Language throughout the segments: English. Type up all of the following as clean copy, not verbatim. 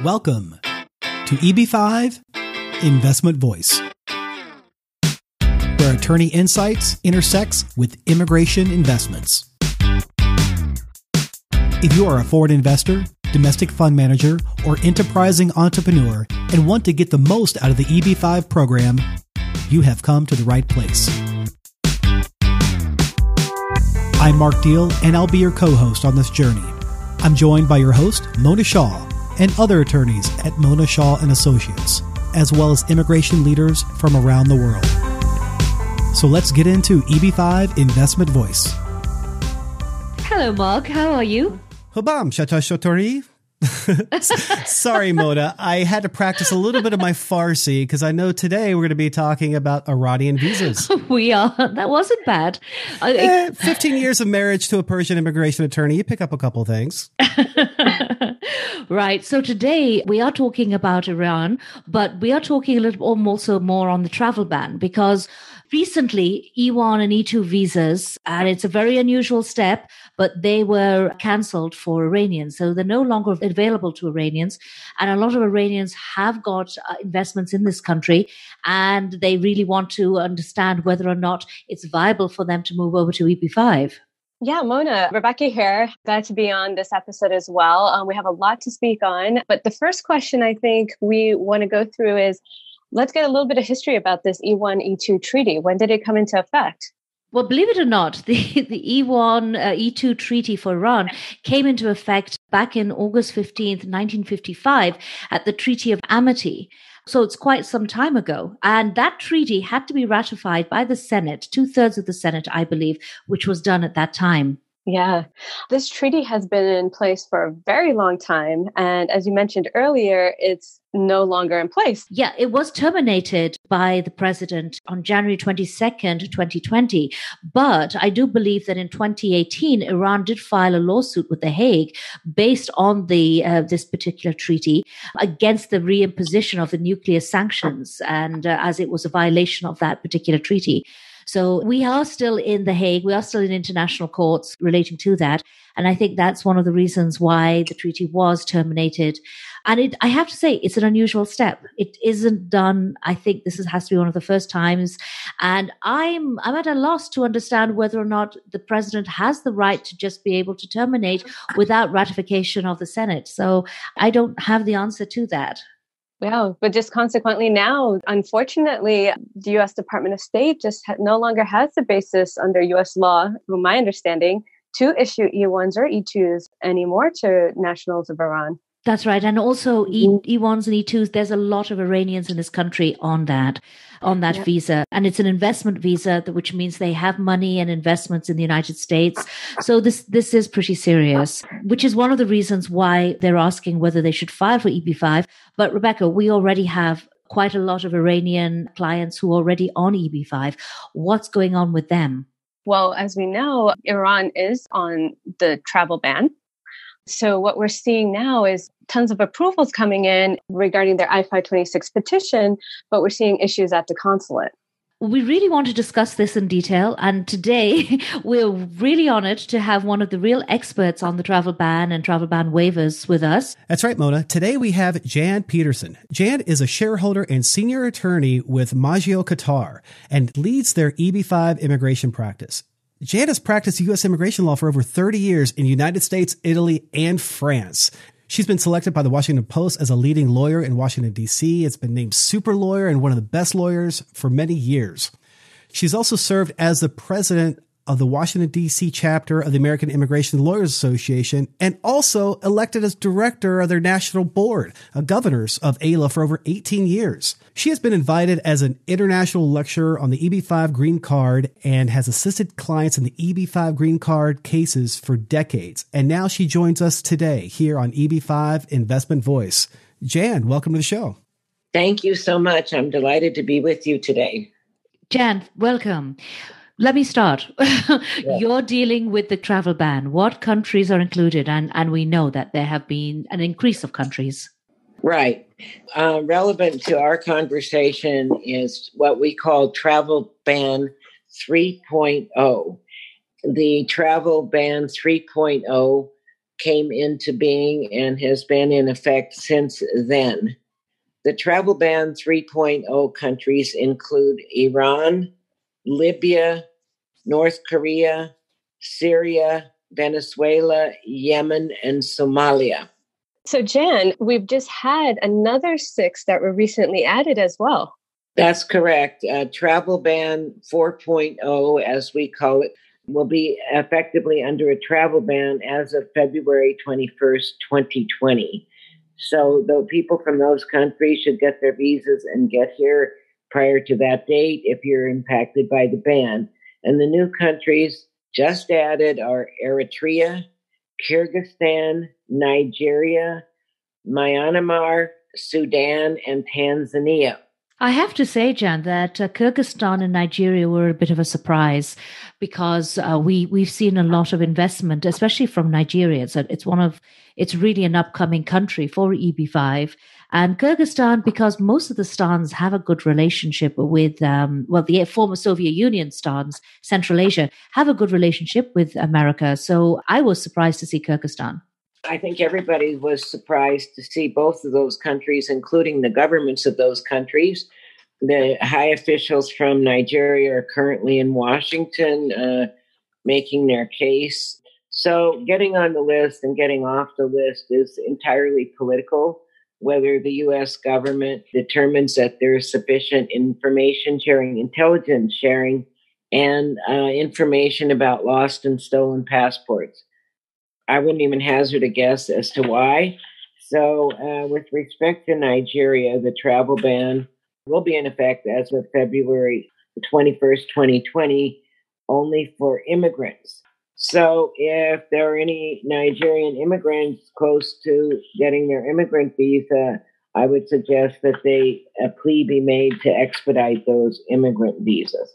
Welcome to EB-5 Investment Voice, where attorney insights intersects with immigration investments. If you are a foreign investor, domestic fund manager, or enterprising entrepreneur and want to get the most out of the EB-5 program, you have come to the right place. I'm Mark Deal, and I'll be your co-host on this journey. I'm joined by your host, Mona Shaw, and other attorneys at Mona Shaw & Associates, as well as immigration leaders from around the world. So let's get into EB-5 Investment Voice. Hello, Mark. How are you? Hobam, Shata Shotori. Sorry, Mona. I had to practice a little bit of my Farsi because I know today we're going to be talking about Iranian visas. We are. That wasn't bad. 15 years of marriage to a Persian immigration attorney. You pick up a couple things. Right. So today we are talking about Iran, but we are talking a little also more on the travel ban because recently E-1 and E-2 visas, and it's a very unusual step, but they were cancelled for Iranians. So they're no longer available to Iranians. And a lot of Iranians have got investments in this country, and they really want to understand whether or not it's viable for them to move over to EB-5. Yeah, Mona, Rebecca here. Glad to be on this episode as well. We have a lot to speak on. But the first question I think we want to go through is, let's get a little bit of history about this E-1, E-2 treaty. When did it come into effect? Well, believe it or not, the E-1, E-2 treaty for Iran came into effect back in August 15th, 1955 at the Treaty of Amity. So it's quite some time ago. And that treaty had to be ratified by the Senate, 2/3 of the Senate, I believe, which was done at that time. Yeah, this treaty has been in place for a very long time. And as you mentioned earlier, it's no longer in place. Yeah, it was terminated by the president on January 22nd, 2020. But I do believe that in 2018, Iran did file a lawsuit with The Hague based on this particular treaty against the reimposition of the nuclear sanctions, and as it was a violation of that particular treaty. So we are still in The Hague. We are still in international courts relating to that. And I think that's one of the reasons why the treaty was terminated. And I have to say, it's an unusual step. It isn't done. I think this has to be one of the first times. And I'm at a loss to understand whether or not the president has the right to just be able to terminate without ratification of the Senate. So I don't have the answer to that. Yeah, but just consequently now, unfortunately, the U.S. Department of State just no longer has the basis under U.S. law, from my understanding, to issue E-1s or E-2s anymore to nationals of Iran. That's right. And also E-1s and E-2s, there's a lot of Iranians in this country on that visa. And it's an investment visa, which means they have money and investments in the United States. So this is pretty serious, which is one of the reasons why they're asking whether they should file for EB-5. But Rebecca, we already have quite a lot of Iranian clients who are already on EB-5. What's going on with them? Well, as we know, Iran is on the travel ban. So what we're seeing now is tons of approvals coming in regarding their I-526 petition, but we're seeing issues at the consulate. We really want to discuss this in detail. And today we're really honored to have one of the real experts on the travel ban and travel ban waivers with us. That's right, Mona. Today we have Jan Pederson. Jan is a shareholder and senior attorney with Maggio Kattar and leads their EB-5 immigration practice. Jan has practiced U.S. immigration law for over 30 years in the United States, Italy, and France. She's been selected by the Washington Post as a leading lawyer in Washington, D.C. It's been named super lawyer and one of the best lawyers for many years. She's also served as the president of the Washington, D.C. chapter of the American Immigration Lawyers Association and also elected as director of their national board of governors of AILA for over 18 years. She has been invited as an international lecturer on the EB-5 green card and has assisted clients in the EB-5 green card cases for decades. And now she joins us today here on EB-5 Investment Voice. Jan, welcome to the show. Thank you so much. I'm delighted to be with you today. Jan, welcome. Let me start. Yeah. You're dealing with the travel ban. What countries are included? And we know that there have been an increase of countries. Right. Relevant to our conversation is what we call Travel Ban 3.0. The Travel Ban 3.0 came into being and has been in effect since then. The travel ban 3.0 countries include Iran, Libya, North Korea, Syria, Venezuela, Yemen, and Somalia. So, Jan, we've just had another 6 that were recently added as well. That's correct. Travel ban 4.0, as we call it, will be effectively under a travel ban as of February 21st, 2020. So the people from those countries should get their visas and get here prior to that date if you're impacted by the ban. And the new countries just added are Eritrea, Kyrgyzstan, Nigeria, Myanmar, Sudan, and Tanzania. I have to say, Jan, that Kyrgyzstan and Nigeria were a bit of a surprise because we've seen a lot of investment, especially from Nigeria. It's really an upcoming country for EB-5. And Kyrgyzstan, because most of the stans have a good relationship with, the former Soviet Union stans, Central Asia, have a good relationship with America. So I was surprised to see Kyrgyzstan. I think everybody was surprised to see both of those countries, including the governments of those countries. The high officials from Nigeria are currently in Washington making their case. So getting on the list and getting off the list is entirely political. Whether the U.S. government determines that there is sufficient information sharing, intelligence sharing, and information about lost and stolen passports. I wouldn't even hazard a guess as to why. So with respect to Nigeria, the travel ban will be in effect as of February 21st, 2020, only for immigrants. So if there are any Nigerian immigrants close to getting their immigrant visa, I would suggest that a plea be made to expedite those immigrant visas.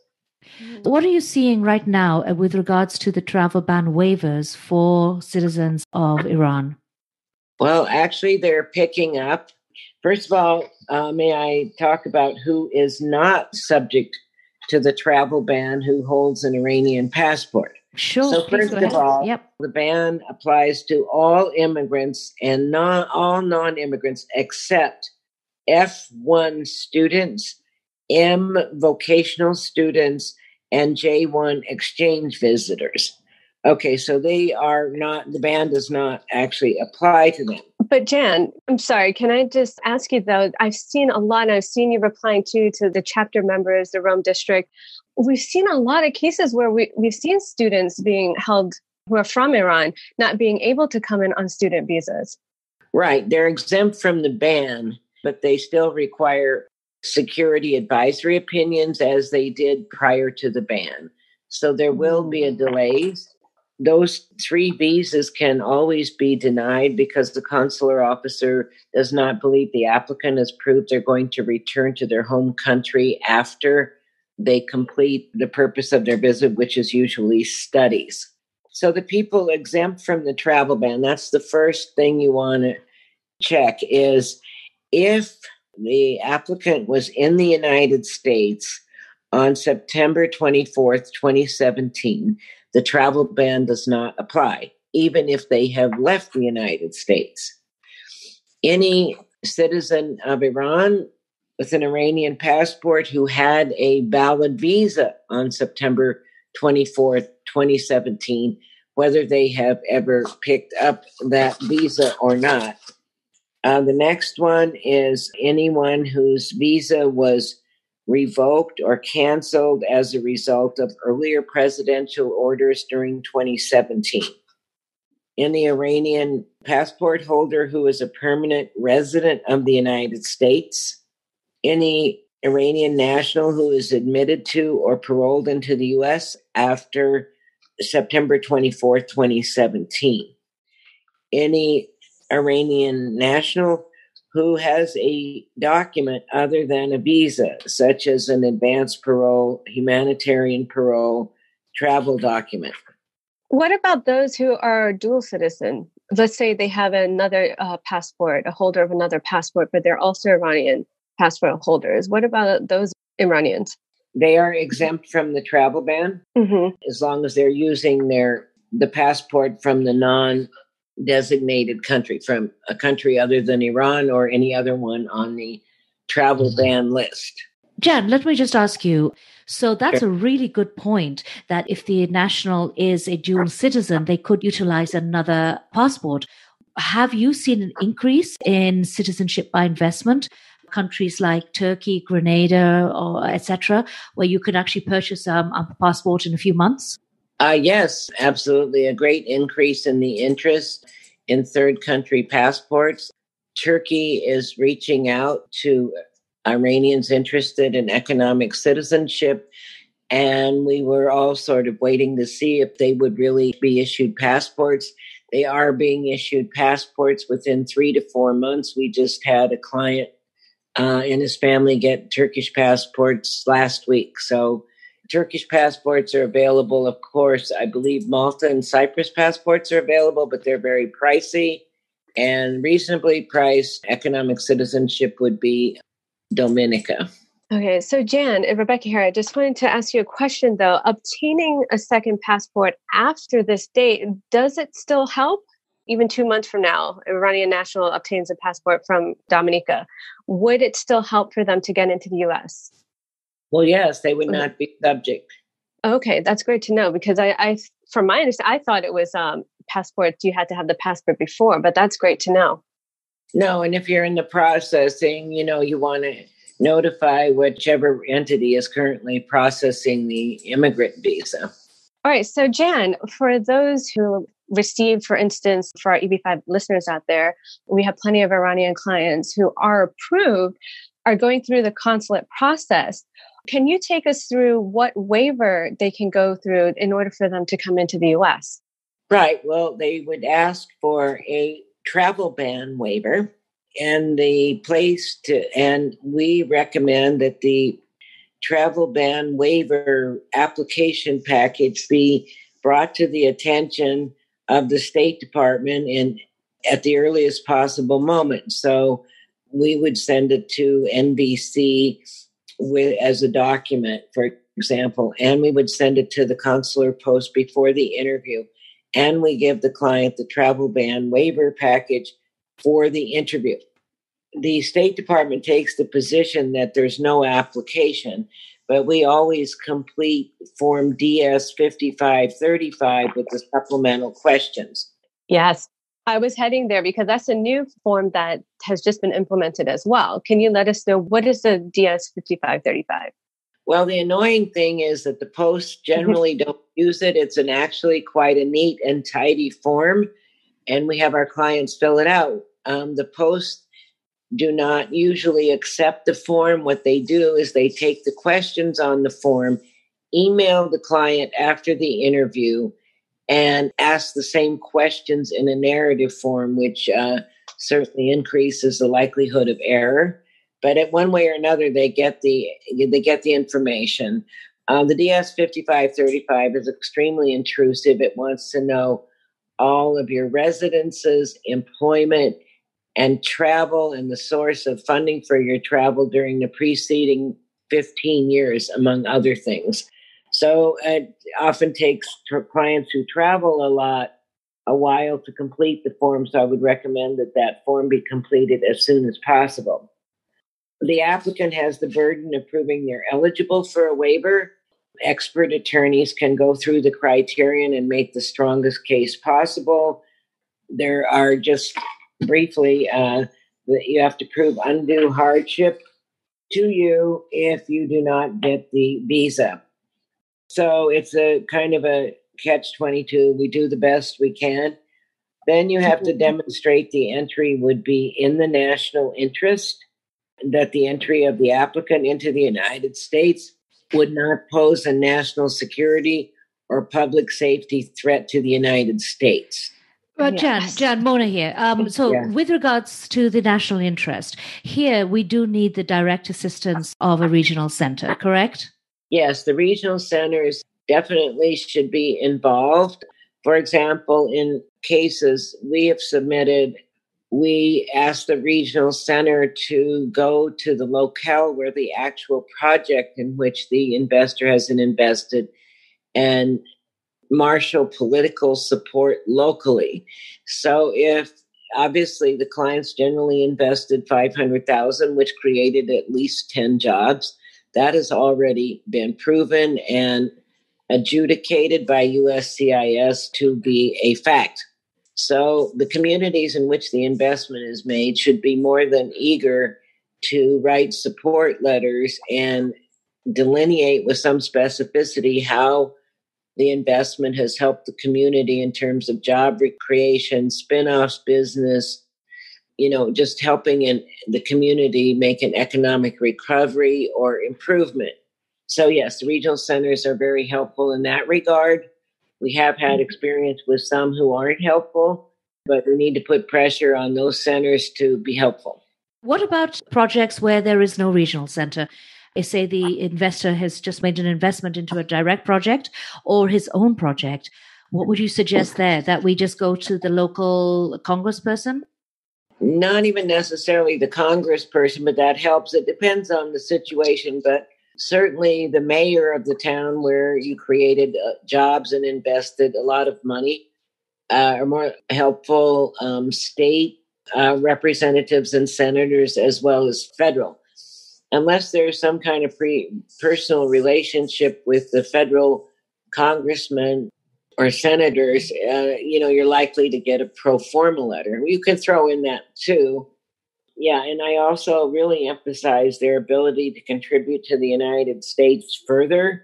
What are you seeing right now with regards to the travel ban waivers for citizens of Iran? Well, actually, they're picking up. First of all, may I talk about who is not subject to the travel ban who holds an Iranian passport? Sure. So first of all, The ban applies to all immigrants and all non-immigrants except F1 students, M vocational students, and J1 exchange visitors. Okay, so the ban does not actually apply to them. But Jan, I'm sorry, can I just ask you though, I've seen you replying to the chapter members, the Rome district. We've seen a lot of cases where we've seen students being held who are from Iran, not being able to come in on student visas. Right, they're exempt from the ban, but they still require security advisory opinions as they did prior to the ban. So there will be a delays. Those 3 visas can always be denied because the consular officer does not believe the applicant has proved they're going to return to their home country after they complete the purpose of their visit, which is usually studies. So the people exempt from the travel ban, that's the first thing you want to check is if the applicant was in the United States on September 24th, 2017, the travel ban does not apply, even if they have left the United States. Any citizen of Iran with an Iranian passport who had a valid visa on September 24th, 2017, whether they have ever picked up that visa or not. The next one is anyone whose visa was revoked or canceled as a result of earlier presidential orders during 2017. Any Iranian passport holder who is a permanent resident of the United States. Any Iranian national who is admitted to or paroled into the U.S. after September 24th, 2017. Any Iranian national who has a document other than a visa, such as an advanced parole, humanitarian parole, travel document. What about those who are dual citizen? Let's say they have another passport, a holder of another passport, but they're also Iranian passport holders. What about those Iranians? They are exempt from the travel ban as long as they're using the passport from the designated country from a country other than Iran or any other one on the travel ban list. Jan, let me just ask you. So that's Sure. a really good point that if the national is a dual citizen, they could utilize another passport. Have you seen an increase in citizenship by investment? Countries like Turkey, Grenada, or etc., where you could actually purchase a passport in a few months? Yes, absolutely. A great increase in the interest in third country passports. Turkey is reaching out to Iranians interested in economic citizenship. And we were all sort of waiting to see if they would really be issued passports. They are being issued passports within 3 to 4 months. We just had a client and his family get Turkish passports last week. So Turkish passports are available. Of course, I believe Malta and Cyprus passports are available, but they're very pricey. And reasonably priced economic citizenship would be Dominica. Okay, so Jan, Rebecca here, I just wanted to ask you a question though. Obtaining a second passport after this date, does it still help? Even 2 months from now, Iranian national obtains a passport from Dominica. Would it still help for them to get into the U.S.? Well, yes, they would not be subject. Okay, that's great to know because I from my understanding, I thought it was passports. You had to have the passport before, but that's great to know. No, and if you're in the processing, you want to notify whichever entity is currently processing the immigrant visa. All right. So, Jan, for those who received, for instance, for our EB-5 listeners out there, we have plenty of Iranian clients who are approved, are going through the consulate process. Can you take us through what waiver they can go through in order for them to come into the U.S.? Right. Well, they would ask for a travel ban waiver. And we recommend that the travel ban waiver application package be brought to the attention of the State Department at the earliest possible moment. So we would send it to NBC as a document, for example, and we would send it to the consular post before the interview. And we give the client the travel ban waiver package for the interview. The State Department takes the position that there's no application, but we always complete Form DS 5535 with the supplemental questions. Yes, I was heading there because that's a new form that has just been implemented as well. Can you let us know what is the DS 5535? Well, the annoying thing is that the posts generally don't use it. It's actually quite a neat and tidy form, and we have our clients fill it out. The posts do not usually accept the form. What they do is they take the questions on the form, email the client after the interview, and ask the same questions in a narrative form, which certainly increases the likelihood of error. But at one way or another, they get the information. The DS 5535 is extremely intrusive. It wants to know all of your residences, employment, and travel, and the source of funding for your travel during the preceding 15 years, among other things. So it often takes clients who travel a lot a while to complete the form. So I would recommend that form be completed as soon as possible. The applicant has the burden of proving they're eligible for a waiver. Expert attorneys can go through the criterion and make the strongest case possible. There are just briefly that you have to prove undue hardship to you if you do not get the visa. So it's a kind of a catch-22. We do the best we can. Then you have to demonstrate the entry would be in the national interest, that the entry of the applicant into the United States would not pose a national security or public safety threat to the United States. Well, Jan, Mona here. With regards to the national interest, here we do need the direct assistance of a regional center, correct? Yes, the regional centers definitely should be involved. For example, in cases we have submitted, we ask the regional center to go to the locale where the actual project in which the investor has invested and marshal political support locally. So if obviously the clients generally invested $500,000, which created at least 10 jobs, that has already been proven and adjudicated by USCIS to be a fact. So the communities in which the investment is made should be more than eager to write support letters and delineate with some specificity how the investment has helped the community in terms of job creation, spin-offs, business, just helping in the community make an economic recovery or improvement. So yes, the regional centers are very helpful in that regard. We have had experience with some who aren't helpful, but we need to put pressure on those centers to be helpful. What about projects where there is no regional center? I say the investor has just made an investment into a direct project or his own project. What would you suggest there? That we just go to the local congressperson? Not even necessarily the congressperson, but that helps. It depends on the situation, but certainly the mayor of the town where you created jobs and invested a lot of money are more helpful. State representatives and senators, as well as federal. Unless there's some kind of personal relationship with the federal congressman or senators, you're likely to get a pro forma letter. You can throw in that too. Yeah, and I also really emphasize their ability to contribute to the United States further.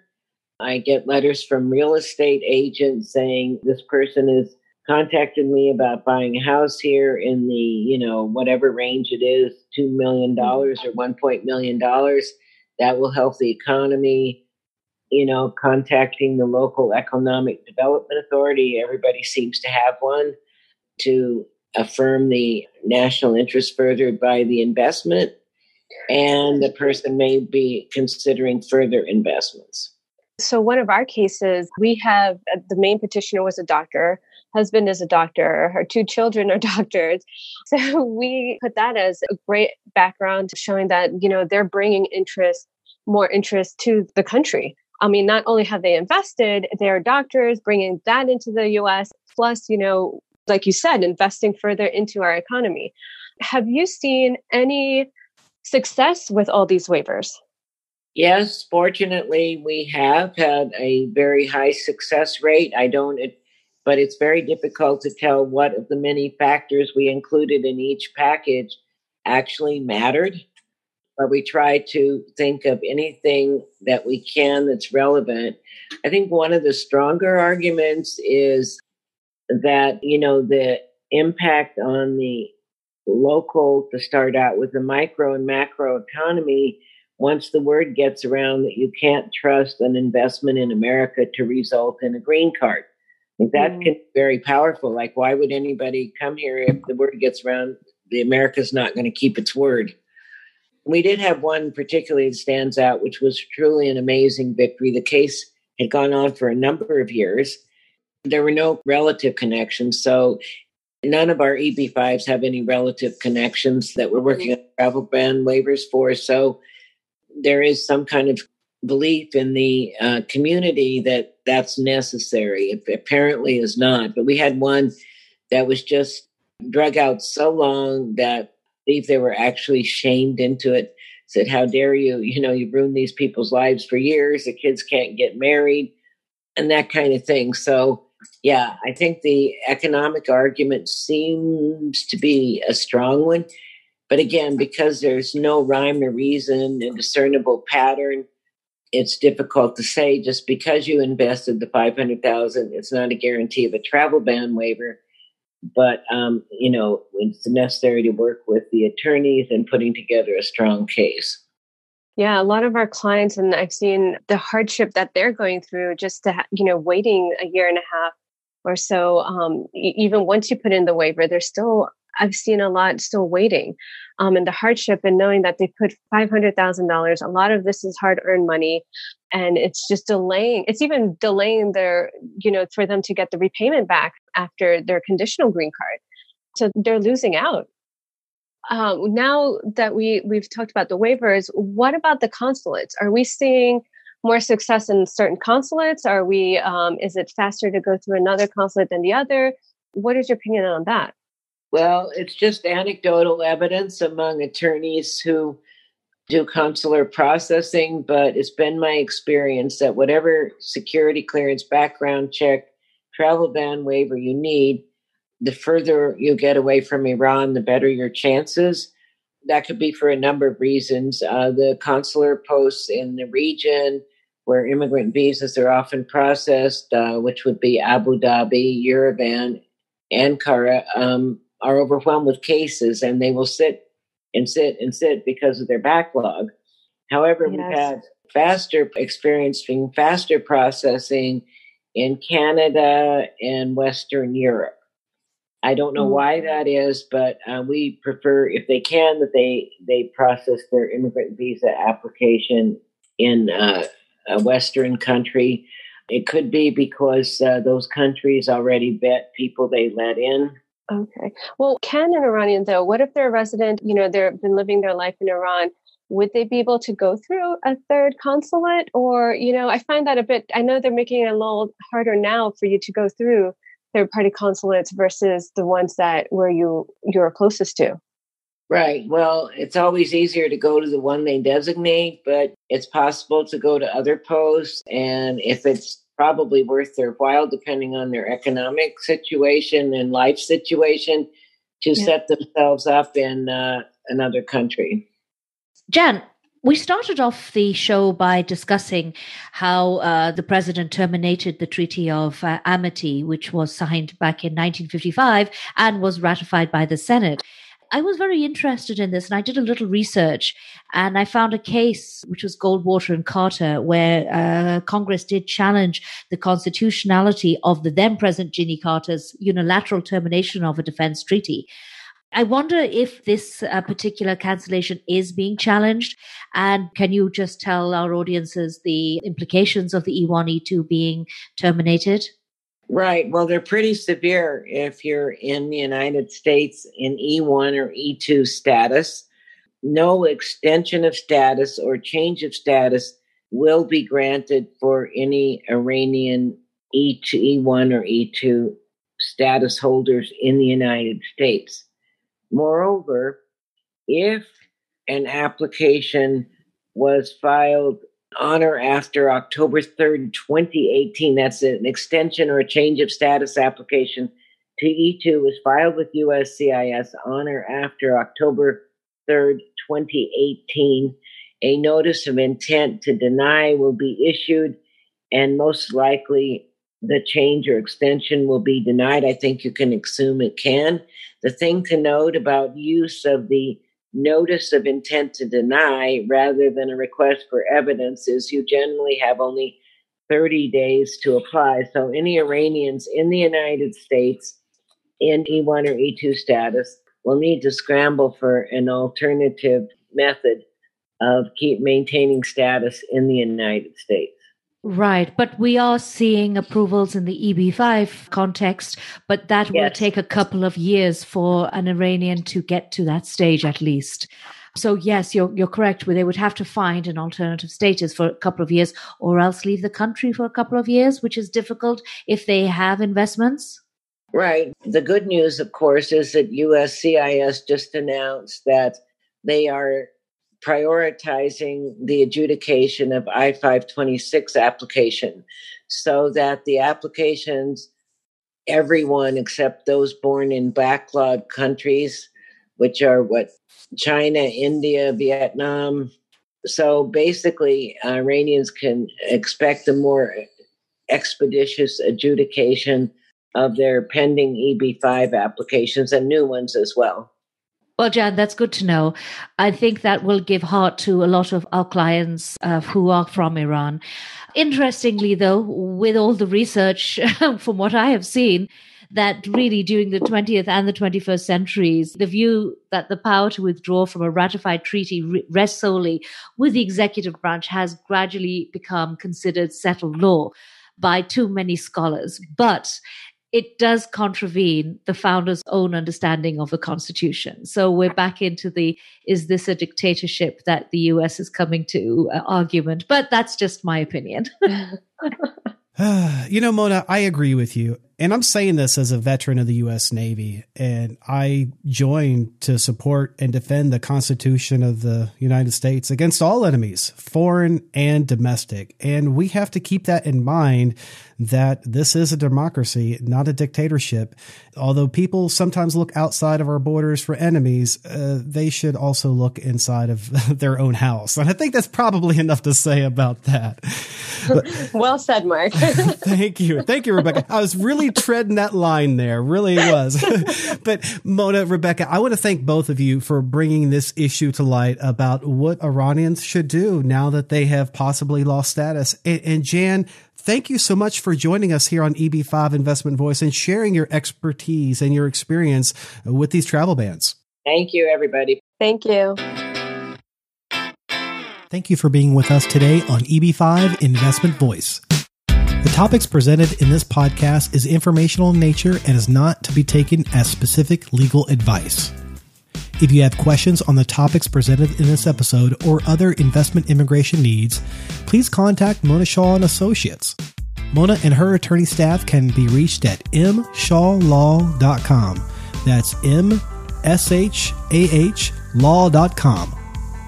I get letters from real estate agents saying this person has contacted me about buying a house here in the, whatever range it is, $2 million or $1 million. That will help the economy. Contacting the local economic development authority. Everybody seems to have one to affirm the national interest furthered by the investment. And the person may be considering further investments. So one of our cases, we have the main petitioner was a doctor, husband is a doctor, her 2 children are doctors. So we put that as a great background showing that, they're bringing more interest to the country. I mean, not only have they invested, they're doctors bringing that into the U.S., plus, like you said, investing further into our economy. Have you seen any success with all these waivers? Yes, fortunately, we have had a very high success rate. But it's very difficult to tell what of the many factors we included in each package actually mattered. But we try to think of anything that we can that's relevant. I think one of the stronger arguments is that, the impact on the local, to start out with the micro and macro economy, once the word gets around that you can't trust an investment in America to result in a green card. I think that can be very powerful. Like, why would anybody come here if the word gets around the America's not going to keep its word? We did have one particularly that stands out, which was truly an amazing victory. The case had gone on for a number of years. There were no relative connections. So none of our EB-5s have any relative connections that we're working on travel ban waivers for. So there is some kind of belief in the community that that's necessary. It apparently is not. But we had one that was just drug out so long that I believe they were actually shamed into it. Said, how dare you? You've ruined these people's lives for years. The kids can't get married and that kind of thing. So, yeah, I think the economic argument seems to be a strong one. But again, because there's no rhyme or reason and discernible pattern, it's difficult to say just because you invested the $500,000, it's not a guarantee of a travel ban waiver. But, it's necessary to work with the attorneys and putting together a strong case. Yeah, a lot of our clients, and I've seen the hardship that they're going through just to, waiting a year and a half or so. Even once you put in the waiver, I've seen a lot still waiting. And the hardship and knowing that they put $500,000, a lot of this is hard-earned money, and it's just delaying. It's even delaying their, for them to get the repayment back after their conditional green card. So they're losing out. Now that we've talked about the waivers, what about the consulates? Are we seeing more success in certain consulates? Are we, is it faster to go through another consulate than the other? What is your opinion on that? Well, it's just anecdotal evidence among attorneys who do consular processing, but it's been my experience that whatever security clearance, background check, travel ban waiver you need, the further you get away from Iran, the better your chances. That could be for a number of reasons. The consular posts in the region where immigrant visas are often processed, which would be Abu Dhabi, Yerevan, Ankara, are overwhelmed with cases, and they will sit and sit and sit because of their backlog. However, We've had faster processing in Canada and Western Europe. I don't know why that is, but we prefer, if they can, that they process their immigrant visa application in a Western country. It could be because those countries already vet people they let in. Okay. Well, can an Iranian, though, what if they're a resident, they've been living their life in Iran? Would they be able to go through a third consulate? Or, I find that I know they're making it a little harder now for you to go through third-party consulates versus the ones where you're closest to. Right. Well, it's always easier to go to the one they designate, but it's possible to go to other posts. And if it's probably worth their while, depending on their economic situation and life situation, to set themselves up in another country. Jan, we started off the show by discussing how the president terminated the Treaty of Amity, which was signed back in 1955 and was ratified by the Senate. I was very interested in this, and I did a little research, and I found a case, which was Goldwater and Carter, where Congress did challenge the constitutionality of the then President Jimmy Carter's unilateral termination of a defense treaty. I wonder if this particular cancellation is being challenged, and can you just tell our audiences the implications of the E1, E2 being terminated? Right. Well, they're pretty severe if you're in the United States in E1 or E2 status. No extension of status or change of status will be granted for any Iranian E1 or E2 status holders in the United States. Moreover, if an application was filed on or after October 3rd, 2018, that's an extension or a change of status application to E2 was filed with USCIS on or after October 3rd, 2018, a notice of intent to deny will be issued, and most likely the change or extension will be denied. I think you can assume it can. The thing to note about use of the notice of intent to deny rather than a request for evidence is you generally have only 30 days to apply. So any Iranians in the United States in E1 or E2 status will need to scramble for an alternative method of keep maintaining status in the United States. Right. But we are seeing approvals in the EB-5 context, but that will take a couple of years for an Iranian to get to that stage at least. So yes, you're correct. They would have to find an alternative status for a couple of years or else leave the country for a couple of years, which is difficult if they have investments. Right. The good news, of course, is that USCIS just announced that they are prioritizing the adjudication of I-526 application so that the applications, everyone except those born in backlog countries, which are China, India, Vietnam. So basically, Iranians can expect a more expeditious adjudication of their pending EB-5 applications and new ones as well. Well, Jan, that's good to know. I think that will give heart to a lot of our clients who are from Iran. Interestingly, though, with all the research from what I have seen, that really during the 20th and the 21st centuries, the view that the power to withdraw from a ratified treaty rests solely with the executive branch has gradually become considered settled law by too many scholars. But it does contravene the founders' own understanding of the Constitution. So we're back into is this a dictatorship that the US is coming to argument? But that's just my opinion. Mona, I agree with you. And I'm saying this as a veteran of the U.S. Navy, and I joined to support and defend the Constitution of the United States against all enemies, foreign and domestic. And we have to keep that in mind, that this is a democracy, not a dictatorship. Although people sometimes look outside of our borders for enemies, they should also look inside of their own house. And I think that's probably enough to say about that. Well said, Mark. Thank you. Thank you, Rebecca. I was really treading that line there. Really was. But Mona, Rebecca, I want to thank both of you for bringing this issue to light about what Iranians should do now that they have possibly lost status. And Jan, thank you so much for joining us here on EB-5 Investment Voice and sharing your expertise and your experience with these travel bans. Thank you, everybody. Thank you. Thank you for being with us today on EB-5 Investment Voice. The topics presented in this podcast is informational in nature and is not to be taken as specific legal advice. If you have questions on the topics presented in this episode or other investment immigration needs, please contact Mona Shaw and Associates. Mona and her attorney staff can be reached at mshawlaw.com. That's mshawlaw.com.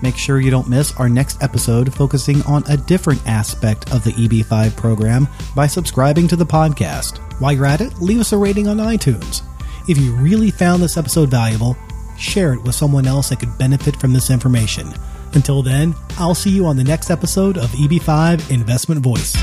Make sure you don't miss our next episode focusing on a different aspect of the EB-5 program by subscribing to the podcast. While you're at it, leave us a rating on iTunes. If you really found this episode valuable, share it with someone else that could benefit from this information. Until then, I'll see you on the next episode of EB-5 Investment Voice.